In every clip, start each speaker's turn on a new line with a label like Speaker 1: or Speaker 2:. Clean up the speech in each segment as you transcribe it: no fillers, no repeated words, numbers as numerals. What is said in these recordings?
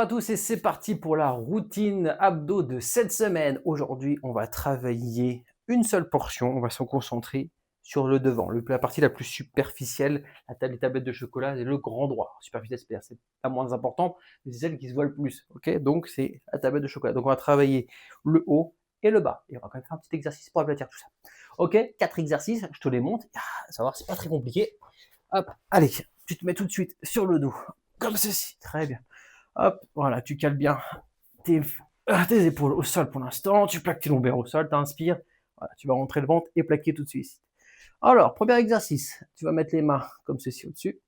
Speaker 1: à tous et c'est parti pour la routine abdos de cette semaine. Aujourd'hui, on va travailler une seule portion. On va se concentrer sur le devant, la partie la plus superficielle, les tablettes de chocolat et le grand droit. Superficielle, c'est pas moins important, mais c'est celle qui se voit le plus. Ok, donc c'est la tablette de chocolat. Donc on va travailler le haut et le bas. Et on va quand même faire un petit exercice pour aplatir tout ça. Ok, 4 exercices, je te les montre. Savoir, c'est pas très compliqué. Hop, allez, tu te mets tout de suite sur le dos, comme ceci. Très bien. Hop, voilà, tu cales bien tes épaules au sol pour l'instant, tu plaques tes lombaires au sol, tu inspires, voilà, tu vas rentrer le ventre et plaquer tout de suite. Alors, premier exercice, tu vas mettre les mains comme ceci au-dessus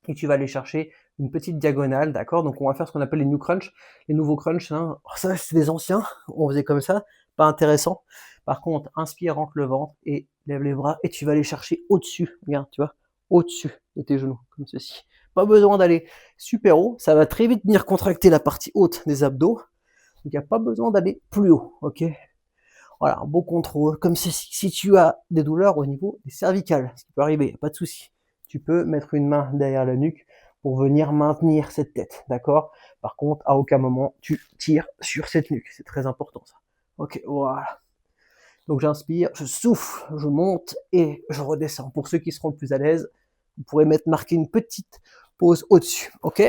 Speaker 1: et tu vas aller chercher une petite diagonale, d'accord? Donc on va faire ce qu'on appelle les new crunch, les nouveaux crunch, hein. Ça c'est des anciens, on faisait comme ça, pas intéressant. Par contre, inspire, rentre le ventre et lève les bras et tu vas aller chercher au-dessus, regarde, tu vois, au-dessus de tes genoux, comme ceci. Pas besoin d'aller super haut, ça va très vite venir contracter la partie haute des abdos. Donc il n'y a pas besoin d'aller plus haut, ok? Voilà, un beau contrôle, comme ceci. Si tu as des douleurs au niveau des cervicales, ce qui peut arriver, pas de souci. Tu peux mettre une main derrière la nuque pour venir maintenir cette tête, d'accord? Par contre, à aucun moment, tu tires sur cette nuque. C'est très important, ça. Ok, voilà. Donc j'inspire, je souffle, je monte et je redescends. Pour ceux qui seront plus à l'aise, vous pourrez marquer une petite pause au-dessus. Ok,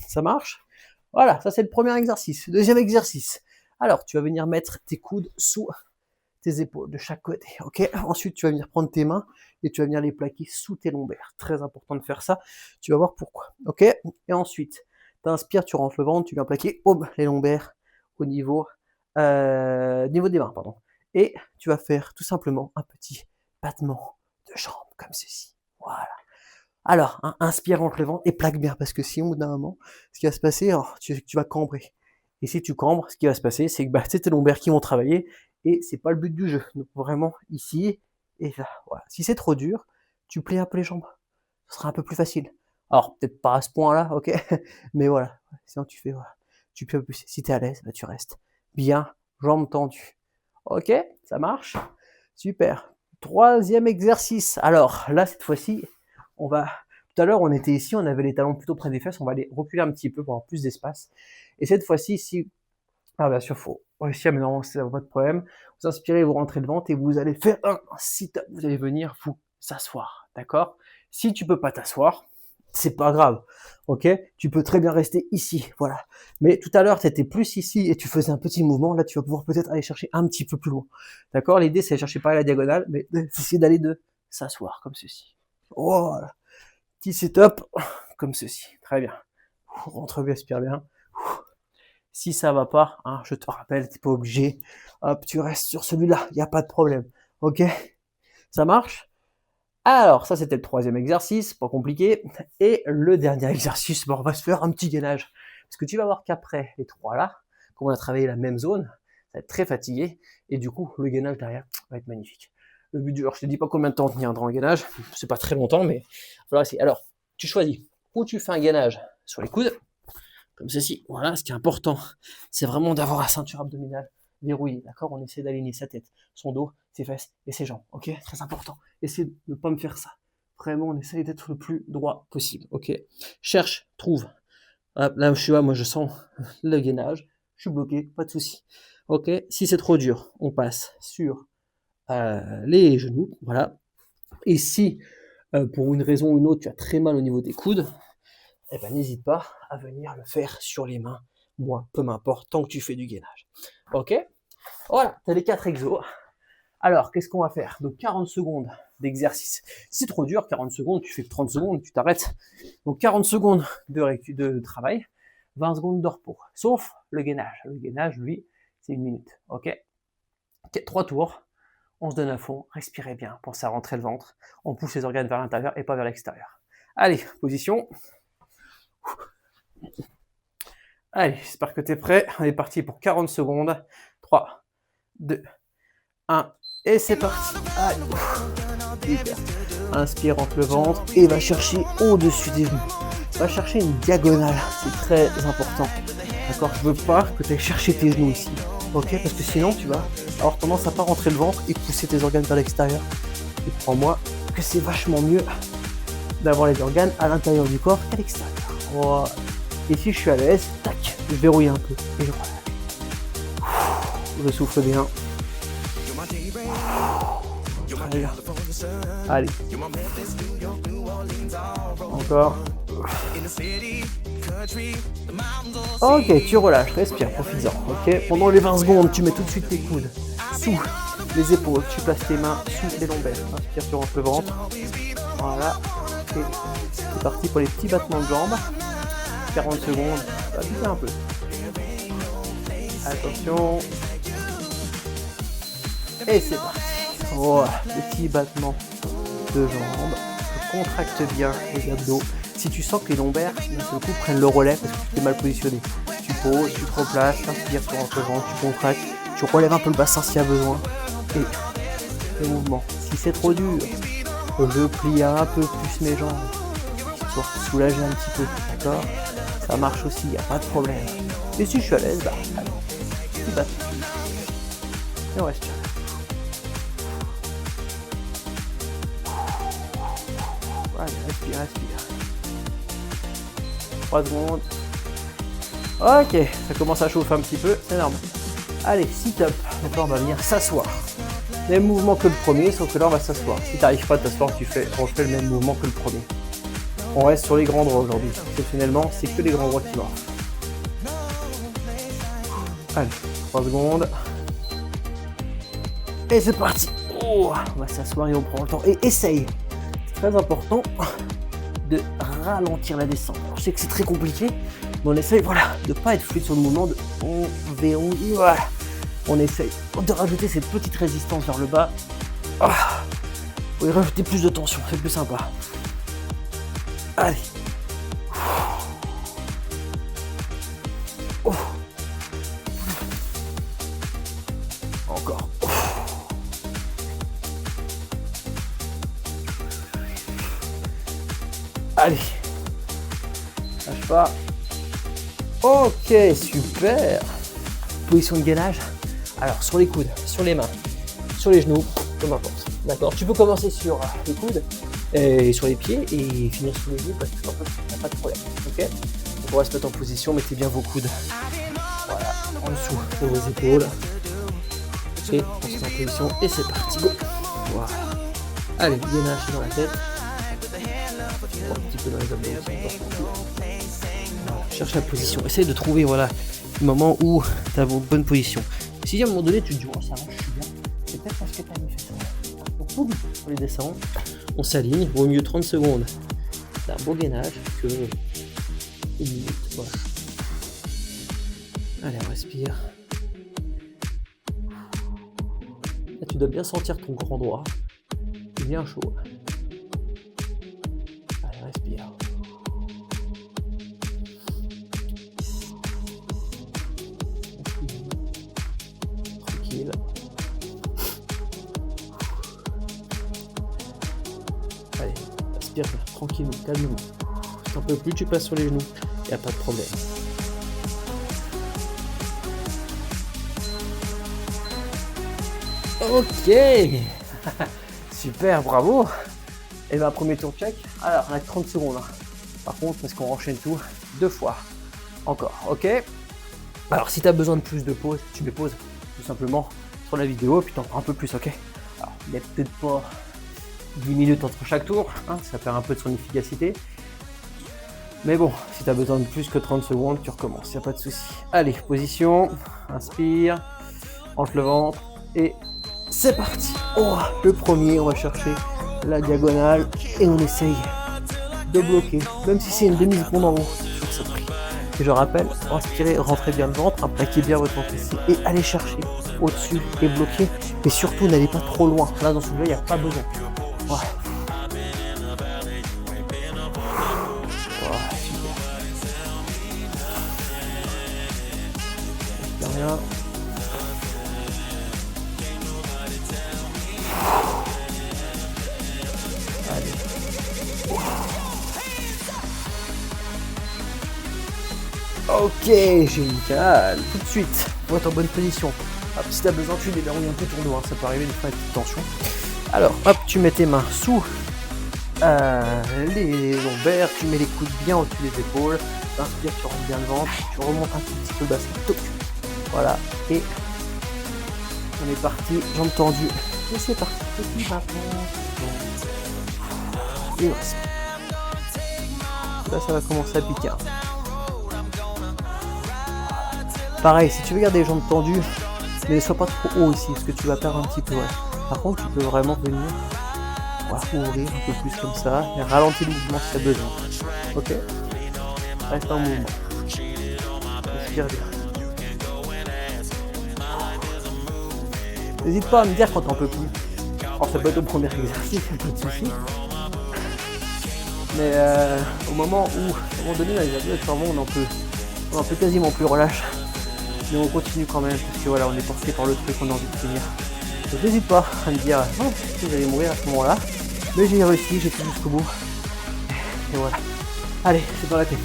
Speaker 1: ça marche? Voilà, ça c'est le premier exercice. Deuxième exercice. Alors, tu vas venir mettre tes coudes sous tes épaules de chaque côté. Ok. Ensuite, tu vas venir prendre tes mains et tu vas venir les plaquer sous tes lombaires. Très important de faire ça. Tu vas voir pourquoi. Ok. Et ensuite, tu inspires, tu rentres le ventre, tu viens plaquer les lombaires au niveau des mains, pardon. Et tu vas faire tout simplement un petit battement de jambes comme ceci. Voilà. Alors, inspire, rentre le ventre et plaque bien, parce que si au bout d'un moment, ce qui va se passer, alors, tu vas cambrer. Et si tu cambres, ce qui va se passer, c'est que c'est tes lombaires qui vont travailler, et c'est pas le but du jeu. Donc vraiment, ici, et là, voilà. Si c'est trop dur, tu plies un peu les jambes. Ce sera un peu plus facile. Alors, peut-être pas à ce point-là, ok? Mais voilà, sinon tu fais, voilà. Tu plies un peu plus. Si t'es à l'aise, bah, tu restes bien, jambes tendues. Ok? Ça marche? Super. Troisième exercice. Alors, là, cette fois-ci, tout à l'heure, on était ici, on avait les talons plutôt près des fesses, on va aller reculer un petit peu pour avoir plus d'espace. Et cette fois-ci, bien sûr, faut réussir, mais normalement, c'est pas de problème. Vous inspirez, vous rentrez le ventre et vous allez faire un sit-up. Vous allez venir vous s'asseoir, d'accord? Si tu peux pas t'asseoir, c'est pas grave, ok? Tu peux très bien rester ici, voilà. Mais tout à l'heure, tu étais plus ici et tu faisais un petit mouvement. Là, tu vas pouvoir peut-être aller chercher un petit peu plus loin, d'accord? L'idée, c'est de chercher pas la diagonale, mais d'essayer d'aller de s'asseoir comme ceci. Voilà. Petit sit-up comme ceci. Très bien. Rentre bien, aspire bien. Si ça va pas, hein, je te rappelle, t'es pas obligé. Hop, tu restes sur celui-là, il n'y a pas de problème. Ok? Ça marche? Alors, ça c'était le troisième exercice, pas compliqué. Et le dernier exercice, on va se faire un petit gainage. Parce que tu vas voir qu'après les trois là, comme on a travaillé la même zone, ça va être très fatigué. Et du coup, le gainage derrière va être magnifique. Le but alors je te dis pas combien de temps tenir dans le gainage, c'est pas très longtemps, mais voilà, c'est. Alors, tu choisis. Ou tu fais un gainage sur les coudes, comme ceci. Voilà, ce qui est important, c'est vraiment d'avoir la ceinture abdominale verrouillée, d'accord? On essaie d'aligner sa tête, son dos, ses fesses et ses jambes, ok? Très important. Essayez de ne pas me faire ça. Vraiment, on essaye d'être le plus droit possible, ok? Cherche, trouve. Hop, là, je suis là, moi, je sens le gainage. Je suis bloqué, pas de souci. Ok? Si c'est trop dur, on passe sur les genoux, voilà. Et si, pour une raison ou une autre, tu as très mal au niveau des coudes, eh ben, n'hésite pas à venir le faire sur les mains. Moi, peu m'importe, tant que tu fais du gainage. Ok? Voilà, tu as les 4 exos. Alors, qu'est-ce qu'on va faire? Donc, 40 secondes d'exercice. Si c'est trop dur, 40 secondes, tu fais 30 secondes, tu t'arrêtes. Donc, 40 secondes de travail, 20 secondes de repos. Sauf le gainage. Le gainage, lui, c'est 1 minute. Ok? 3 tours. On se donne à fond. Respirez bien. Pensez à rentrer le ventre. On pousse les organes vers l'intérieur et pas vers l'extérieur. Allez, position. Allez, j'espère que tu es prêt. On est parti pour 40 secondes. 3, 2, 1, et c'est parti. Allez. Super. Inspire, rentre le ventre et va chercher au-dessus des genoux. Va chercher une diagonale, c'est très important. D'accord? Je veux pas que tu ailles chercher tes genoux ici. Ok? Parce que sinon, tu vas avoir tendance à pas rentrer le ventre et pousser tes organes vers l'extérieur. Et crois-moi que c'est vachement mieux d'avoir les organes à l'intérieur du corps qu'à l'extérieur. Voilà. Et si je suis à l'aise, tac, je verrouille un peu et je relâche. Je souffle bien. Très bien. Allez. Encore. Ok, tu relâches, respire, profites-en. Ok, pendant les 20 secondes, tu mets tout de suite tes coudes sous les épaules, tu places tes mains sous les lombaires. Inspire, tu rentres le ventre. Voilà. Et c'est parti pour les petits battements de jambes. 40 secondes, ça va piquer un peu. Attention. Et c'est parti. Voilà, petit battement de jambes. Tu contractes bien les abdos. Si tu sens que les lombaires, d'un seul coup, prennent le relais parce que tu t'es mal positionné, tu poses, tu te replaces, t'inspires, tu rentres le ventre, tu contractes, tu relèves un peu le bassin s'il y a besoin. Et le mouvement. Si c'est trop dur, je plie un peu plus mes jambes, histoire de soulager un petit peu, d'accord? Ça marche aussi, il n'y a pas de problème. Et si je suis à l'aise, bah, allez, petit battement. Et on respire. Allez, respire, respire. 3 secondes. Ok, ça commence à chauffer un petit peu, c'est normal. Allez, sit-up. Donc là, on va venir s'asseoir. Même mouvement que le premier, sauf que là, on va s'asseoir. Si tu n'arrives pas à t'asseoir, on fait le même mouvement que le premier. On reste sur les grands droits aujourd'hui. Exceptionnellement, c'est que les grands droits qui marchent. Allez, 3 secondes. Et c'est parti. Oh, on va s'asseoir et on prend le temps. Et essaye. C'est très important de ralentir la descente. Alors, je sais que c'est très compliqué, mais on essaye, voilà, de ne pas être fluide sur le mouvement, on verrouille, voilà. On essaye de rajouter cette petite résistance vers le bas. Pour y rajouter plus de tension, c'est plus sympa. Allez. Oh. Encore. Allez. Lâche pas. Ok, super. Position de gainage. Alors, sur les coudes, sur les mains, sur les genoux, peu importe. D'accord. Tu peux commencer sur les coudes et sur les pieds et finir sur les genoux parce que il n'y a pas de problème. Ok. Donc on va se mettre en position. Mettez bien vos coudes. Voilà, en dessous de vos épaules. Et on se met en position et c'est parti. Go. Voilà. Allez, gainage dans la tête. Un petit peu dans les abdos aussi. Voilà, cherche la position. Essaye de trouver voilà le moment où tu as une bonne position. Si à un moment donné tu te dis oh ça va, je suis bien, c'est peut-être parce que tu as mis fait ça. Donc boum, on les descend, on s'aligne, vaut mieux 30 secondes. C'est un beau gainage que 1 minute. Voilà. Allez, on respire. Là, tu dois bien sentir ton grand droit. C'est bien chaud. Allez, respire. Tranquille. Allez, respire tranquillement, calmement. Si t'en peux plus, tu passes sur les genoux. Il n'y a pas de problème. Ok. Super, bravo. Et bien, premier tour check. Alors, on a 30 secondes. Par contre, parce qu'on enchaîne tout 2 fois. Encore, ok. Alors, si tu as besoin de plus de pause, tu mets pause tout simplement sur la vidéo, puis tu en prends un peu plus, ok. Alors, il n'y a peut-être pas 10 minutes entre chaque tour, hein, ça perd un peu de son efficacité. Mais bon, si tu as besoin de plus que 30 secondes, tu recommences, il n'y a pas de souci. Allez, position, inspire, entre le ventre, et c'est parti. Oh, le premier, on va chercher la diagonale, et on essaye de bloquer, même si c'est une demi-seconde en haut, sur ce prix. Et je rappelle, inspirez, rentrez bien le ventre, plaquez bien votre ventre ici, et allez chercher au-dessus et bloquer. Et surtout, n'allez pas trop loin. Là, dans celui-là, il n'y a pas besoin. Voilà. Voilà, super. Rien. Allez. Ok, génial. Tout de suite, pour être en bonne position. Hop, si tu as besoin, tu déverrouilles un peu ton dos, hein. Ça peut arriver des fois avec petite tension. Alors, hop, tu mets tes mains sous les lombaires, tu mets les coudes bien au-dessus des épaules, Inspire, tu rentres bien le ventre, tu remontes un tout petit peu le bassin. Toc. Voilà, et on est parti, jambes tendues. Et c'est parti, petit maintenant. Et on respire. Là, ça va commencer à piquer. Pareil, si tu veux garder les jambes tendues, mais ne sois pas trop haut ici, parce que tu vas perdre un petit peu. Ouais. Par contre, tu peux vraiment venir ouvrir un peu plus comme ça, et ralentir le mouvement si tu as besoin. Ok? Reste en mouvement. Respire bien. N'hésite pas à me dire quand t'en peux plus. Alors ça peut être au premier exercice, pas de soucis. Mais au moment où, à un moment donné, les abdos, on en peut quasiment plus relâche. Mais on continue quand même, parce que voilà, on est porté par le truc, on a envie de finir. Donc n'hésite pas à me dire, non, vous allez mourir à ce moment-là. Mais j'ai réussi, j'ai fait jusqu'au bout. Et voilà. Allez, c'est dans la tête.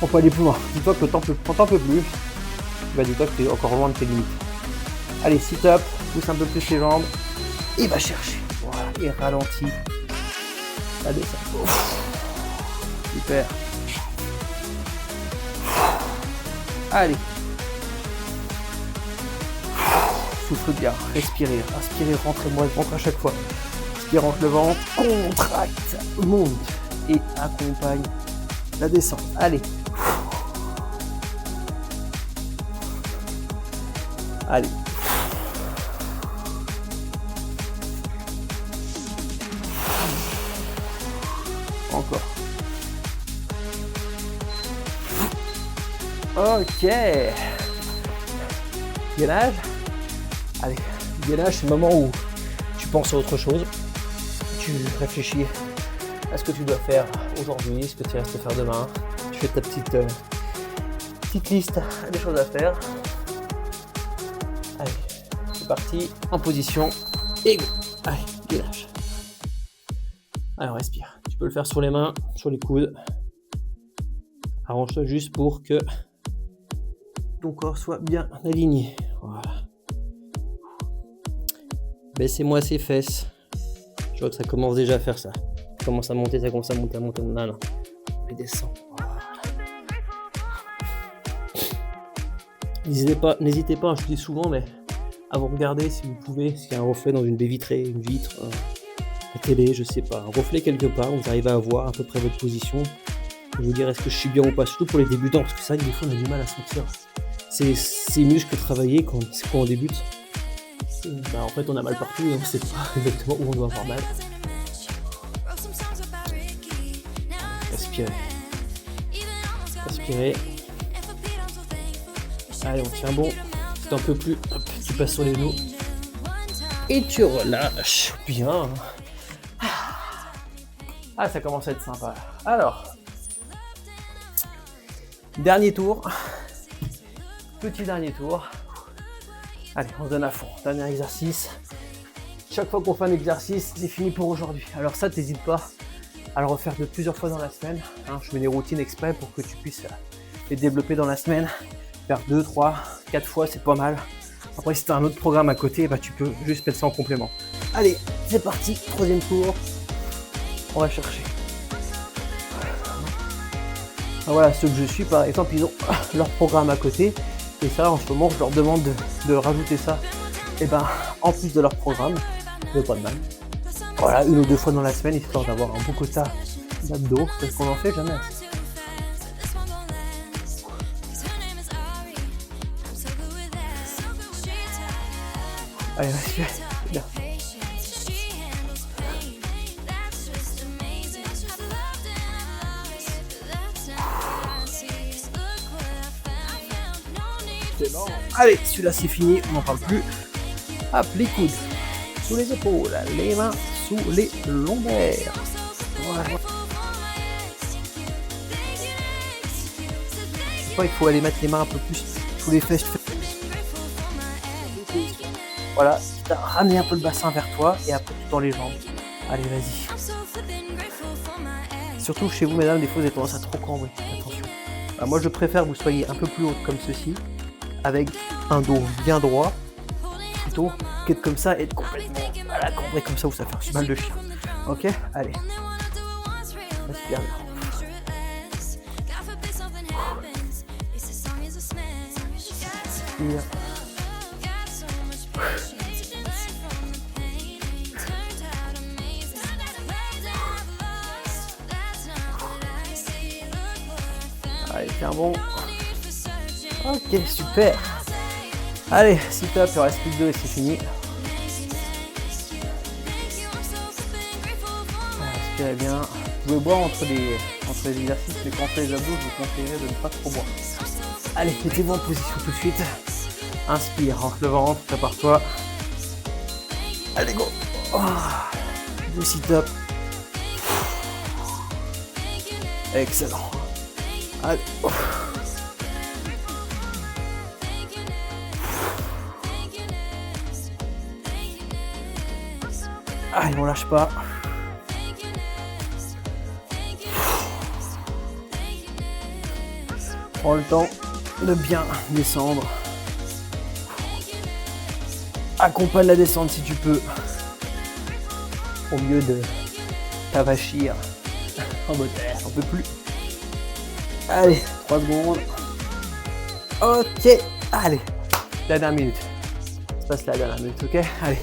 Speaker 1: On peut aller plus loin. Dis-toi que quand t'en peux plus, bah dis-toi que t'es encore loin de tes limites. Allez, sit-up, pousse un peu plus les jambes. Et va chercher. Voilà, et ralentis. La descente. Super. Allez. Souffle bien, respirez, inspirez, rentrez-moi le ventre à chaque fois. Inspire, rentre le ventre, contracte, monte et accompagne la descente. Allez. Allez. Encore. Ok. Gainage. Allez, gainage, c'est le moment où tu penses à autre chose. Tu réfléchis à ce que tu dois faire aujourd'hui, ce que tu restes faire demain. Tu fais ta petite liste des choses à faire. Allez, c'est parti. En position. Et go. Allez, gainage. Alors, respire. Tu peux le faire sur les mains, sur les coudes. Arrange-toi juste pour que ton corps soit bien aligné. Voilà. Baissez-moi ses fesses. Je vois que ça commence déjà à faire ça. Ça commence à monter, ça commence à monter, Non, non. Et descend. Voilà. N'hésitez pas, je le dis souvent, mais à vous regarder si vous pouvez, s'il y a un reflet dans une baie vitrée, une vitre, la télé, je sais pas, un reflet quelque part, vous arrivez à voir à peu près votre position. Je vous dire est-ce que je suis bien ou pas, surtout pour les débutants, parce que c'est vrai que des fois on a du mal à sentir ces muscles travaillés quand on débute. En fait on a mal partout et on ne sait pas exactement où on doit avoir mal. Respirez. Respirez. Allez, on tient bon. Si t'en peux plus, hop, tu passes sur les genoux. Et tu relâches. Bien. Ah, ça commence à être sympa. Alors, dernier tour. Petit dernier tour. Allez, on se donne à fond. Dernier exercice. Chaque fois qu'on fait un exercice, c'est fini pour aujourd'hui. Alors ça, t'hésites pas à le refaire de plusieurs fois dans la semaine. Je mets des routines exprès pour que tu puisses les développer dans la semaine. Faire 2, 3, 4 fois, c'est pas mal. Après, si tu as un autre programme à côté, bah, tu peux juste mettre ça en complément. Allez, c'est parti. Troisième tour. On va chercher. Voilà, ceux que je suis, par exemple, ils ont leur programme à côté. Et ça, en ce moment, je leur demande de rajouter ça. Et ben, en plus de leur programme, pas de mal. Voilà, 1 ou 2 fois dans la semaine, histoire d'avoir un bon quota d'abdos, parce qu'on n'en fait jamais assez. Allez, respire. Bien. C'est bon. Allez, celui-là c'est fini, on n'en parle plus. Hop, les coudes sous les épaules, les mains sous les lombaires. Voilà. Je sais pas, il faut aller mettre les mains un peu plus sous les fesses. Voilà, tu as ramené un peu le bassin vers toi et après tu tends les jambes. Allez, vas-y. Surtout chez vous, mesdames, des fois vous avez tendance à trop cambrer. Attention. Bah, moi, je préfère que vous soyez un peu plus haut comme ceci, avec un dos bien droit, plutôt qu'être comme ça et être complètement cambré comme ça où ça fait un mal de chien. Ok, allez. Respire bien. respire. Allez, tiens bon. Ok, super. Allez, sit-up, il en reste plus que 2 et c'est fini. Respirez bien. Vous pouvez boire entre les exercices, mais quand on fait les abdos, je vous conseillerais de ne pas trop boire. Allez, mettez-vous en position tout de suite. Inspire, rentre le ventre, prépare-toi. Allez, go. Oh, 2 sit-up. Excellent. Allez. Oh. Allez, on lâche pas. Prends le temps de bien descendre. Accompagne la descente si tu peux. Au mieux de t'avachir en mode on peut plus. Allez, 3 secondes. Ok, allez, dernière minute. Ça se passe la dernière minute, ok? Allez,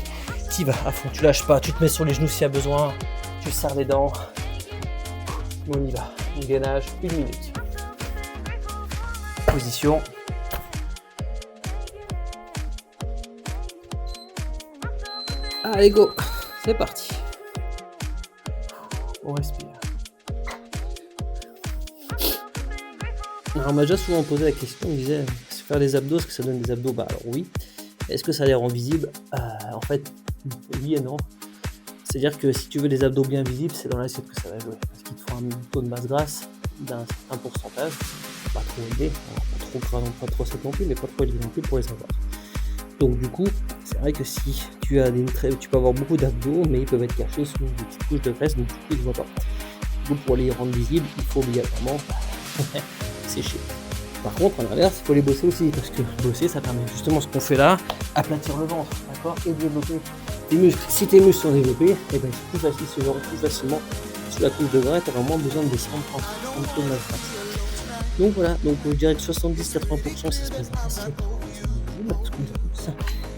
Speaker 1: t'y vas à fond, tu lâches pas, tu te mets sur les genoux s'il y a besoin, tu serres les dents. On y va, on gainage 1 minute. Position. Allez, go, c'est parti. On respire. Alors, on m'a déjà souvent posé la question, on me disait, faire des abdos, est-ce que ça donne des abdos? Bah alors oui. Est-ce que ça les rend visibles? En fait, oui et non. C'est-à-dire que si tu veux des abdos bien visibles, c'est dans l'assiette que ça va jouer. Parce qu'il te faut un taux de masse grasse d'un certain pourcentage, pas trop élevé, pas trop sec non plus, mais pas trop élevé non plus pour les avoir. Donc du coup, c'est vrai que si tu as tu peux avoir beaucoup d'abdos, mais ils peuvent être cachés sous des petites couches de graisse, donc du coup ils ne voient pas. Du coup, pour les rendre visibles, il faut obligatoirement sécher. Par contre, à l'inverse, il faut les bosser aussi, parce que bosser, ça permet justement ce qu'on fait là, aplatir le ventre, d'accord, et développer tes muscles. Si tes muscles sont développés, et ben c'est plus facile, se genre plus facilement sous la couche de gras, tu as vraiment besoin de descendre un peu de masse grasse. Donc voilà, donc je dirais que 70-80% ça se passe dans l'assiette.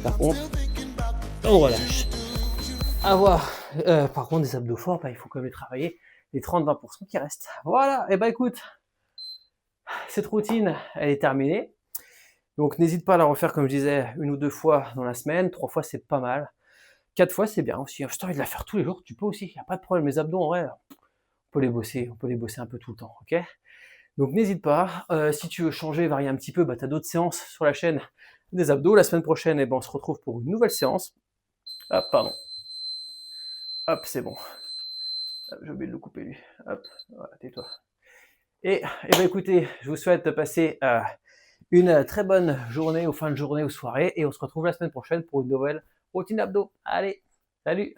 Speaker 1: Par contre, on relâche. Par contre, des abdos forts, bah, il faut quand même les travailler, les 30-20% qui restent. Voilà, et bah écoute, cette routine, elle est terminée. Donc n'hésite pas à la refaire, comme je disais, 1 ou 2 fois dans la semaine. 3 fois, c'est pas mal. 4 fois, c'est bien aussi. Si tu as envie de la faire tous les jours, tu peux aussi. Il n'y a pas de problème. Les abdos, en vrai, on peut les bosser un peu tout le temps. Ok? Donc n'hésite pas. Si tu veux changer, varier un petit peu, bah, tu as d'autres séances sur la chaîne des abdos. La semaine prochaine, on se retrouve pour une nouvelle séance. Hop, pardon. Hop, c'est bon. J'ai oublié de le couper lui. Hop, voilà, tais-toi. Et bah écoutez, je vous souhaite de passer une très bonne journée, ou fin de journée, ou soirée, et on se retrouve la semaine prochaine pour une nouvelle routine abdos. Allez, salut!